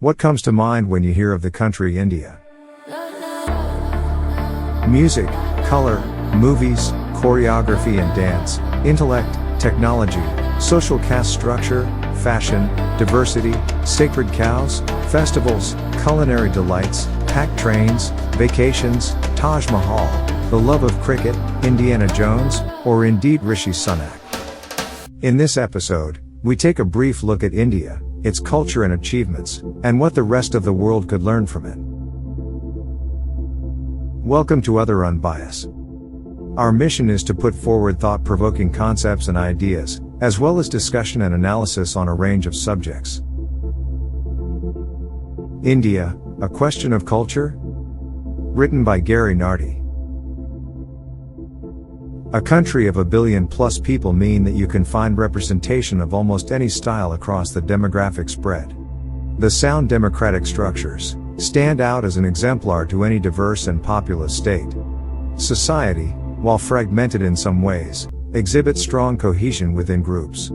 What comes to mind when you hear of the country India? Music, color, movies, choreography and dance, intellect, technology, social caste structure, fashion, diversity, sacred cows, festivals, culinary delights, packed trains, vacations, Taj Mahal, the love of cricket, Indiana Jones, or indeed Rishi Sunak. In this episode, we take a brief look at India, its culture and achievements, and what the rest of the world could learn from it. Welcome to Other Unbiased. Our mission is to put forward thought-provoking concepts and ideas, as well as discussion and analysis on a range of subjects. India, A Question of Culture? Written by Gary Nardi. A country of 1 billion-plus people mean that you can find representation of almost any style across the demographic spread. The sound democratic structures stand out as an exemplar to any diverse and populous state. Society, while fragmented in some ways, exhibits strong cohesion within groups.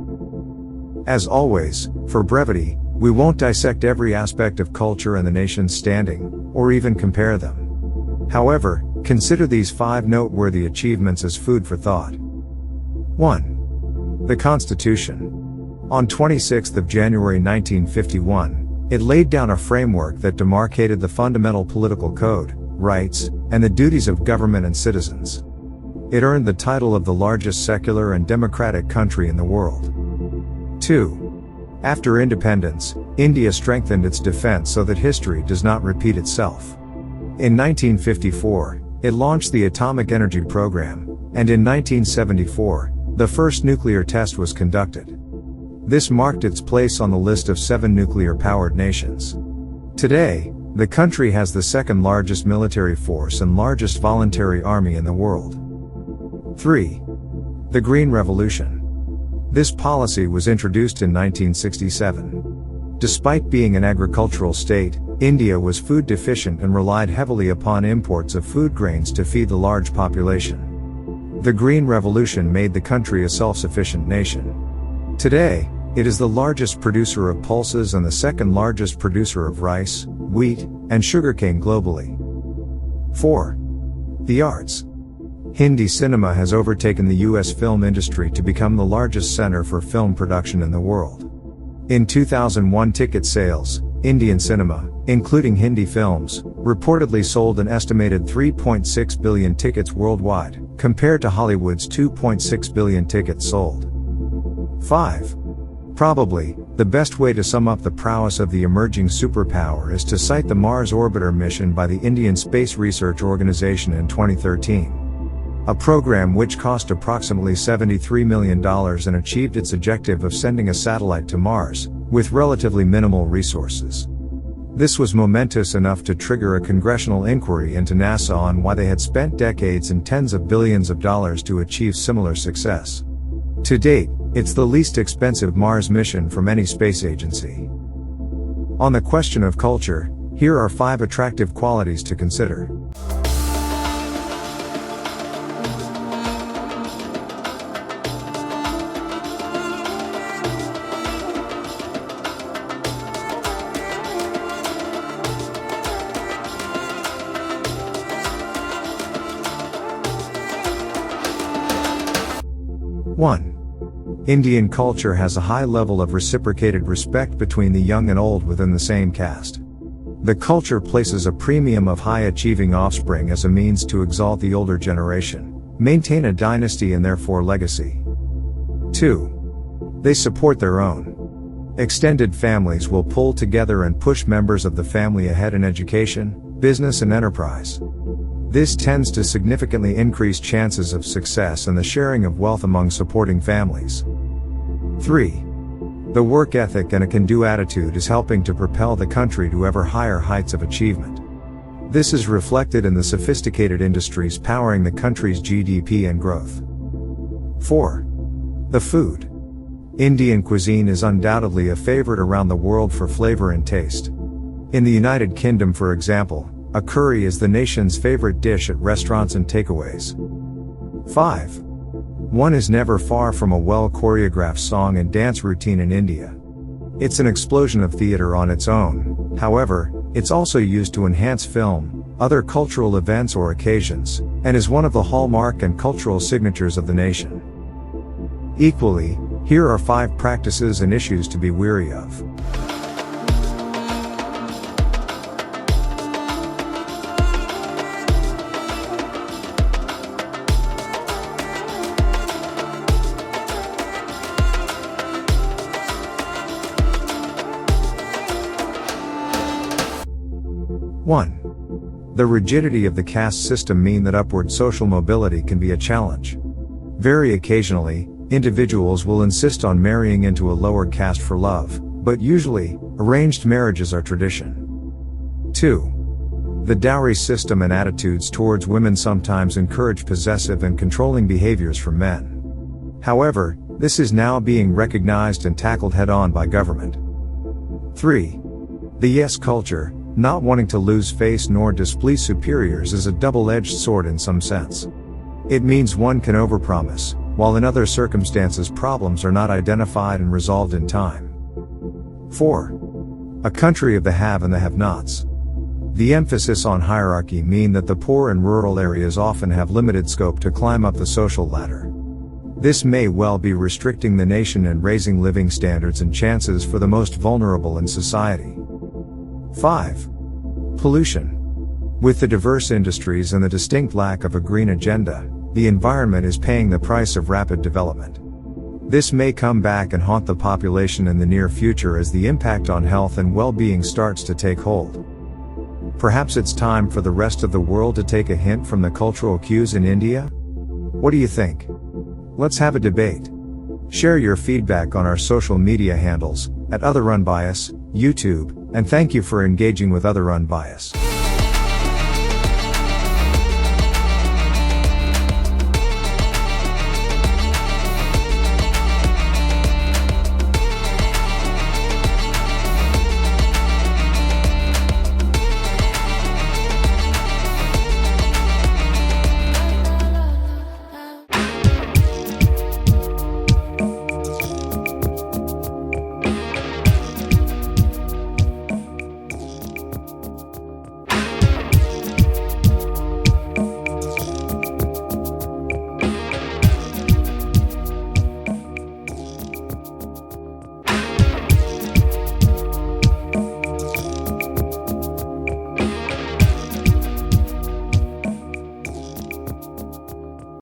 As always, for brevity, we won't dissect every aspect of culture and the nation's standing, or even compare them. However, consider these 5 noteworthy achievements as food for thought. 1. The Constitution. On 26 January 1951, it laid down a framework that demarcated the fundamental political code, rights, and the duties of government and citizens. It earned the title of the largest secular and democratic country in the world. 2. After independence, India strengthened its defense so that history does not repeat itself. In 1954, it launched the Atomic Energy Program, and in 1974, the first nuclear test was conducted. This marked its place on the list of 7 nuclear-powered nations. Today, the country has the second largest military force and largest voluntary army in the world. 3. The Green Revolution. This policy was introduced in 1967. Despite being an agricultural state, India was food deficient and relied heavily upon imports of food grains to feed the large population. The Green Revolution made the country a self-sufficient nation. Today, it is the largest producer of pulses and the second largest producer of rice, wheat, and sugarcane globally. 4. The arts. Hindi cinema has overtaken the US film industry to become the largest center for film production in the world. In 2001 ticket sales, Indian cinema, including Hindi films, reportedly sold an estimated 3.6 billion tickets worldwide, compared to Hollywood's 2.6 billion tickets sold. 5. Probably, the best way to sum up the prowess of the emerging superpower is to cite the Mars Orbiter mission by the Indian Space Research Organization in 2013. A program which cost approximately $73 million and achieved its objective of sending a satellite to Mars, with relatively minimal resources. This was momentous enough to trigger a congressional inquiry into NASA on why they had spent decades and tens of billions of dollars to achieve similar success. To date, it's the least expensive Mars mission from any space agency. On the question of culture, here are 5 attractive qualities to consider. 1. Indian culture has a high level of reciprocated respect between the young and old within the same caste. The culture places a premium of high-achieving offspring as a means to exalt the older generation, maintain a dynasty and therefore legacy. 2. They support their own. Extended families will pull together and push members of the family ahead in education, business and enterprise. This tends to significantly increase chances of success and the sharing of wealth among supporting families. 3. The work ethic and a can-do attitude is helping to propel the country to ever higher heights of achievement. This is reflected in the sophisticated industries powering the country's GDP and growth. 4. The food. Indian cuisine is undoubtedly a favorite around the world for flavor and taste. In the United Kingdom, for example, a curry is the nation's favorite dish at restaurants and takeaways. 5. One is never far from a well-choreographed song and dance routine in India. It's an explosion of theater on its own, However, it's also used to enhance film, other cultural events or occasions, and is one of the hallmark and cultural signatures of the nation. Equally, here are 5 practices and issues to be wary of. One. The rigidity of the caste system mean that upward social mobility can be a challenge. Very occasionally, individuals will insist on marrying into a lower caste for love, but usually, arranged marriages are tradition. 2. The dowry system and attitudes towards women sometimes encourage possessive and controlling behaviors from men. However, this is now being recognized and tackled head-on by government. 3. The yes culture, not wanting to lose face nor displease superiors, is a double-edged sword in some sense. It means one can overpromise, while in other circumstances problems are not identified and resolved in time. 4. A country of the have and the have-nots. The emphasis on hierarchy mean that the poor in rural areas often have limited scope to climb up the social ladder. This may well be restricting the nation and raising living standards and chances for the most vulnerable in society. 5. Pollution. With the diverse industries and the distinct lack of a green agenda, the environment is paying the price of rapid development. This may come back and haunt the population in the near future as the impact on health and well-being starts to take hold. Perhaps it's time for the rest of the world to take a hint from the cultural cues in India? What do you think? Let's have a debate. Share your feedback on our social media handles, @OtherUnbias, YouTube, and thank you for engaging with Other Unbias.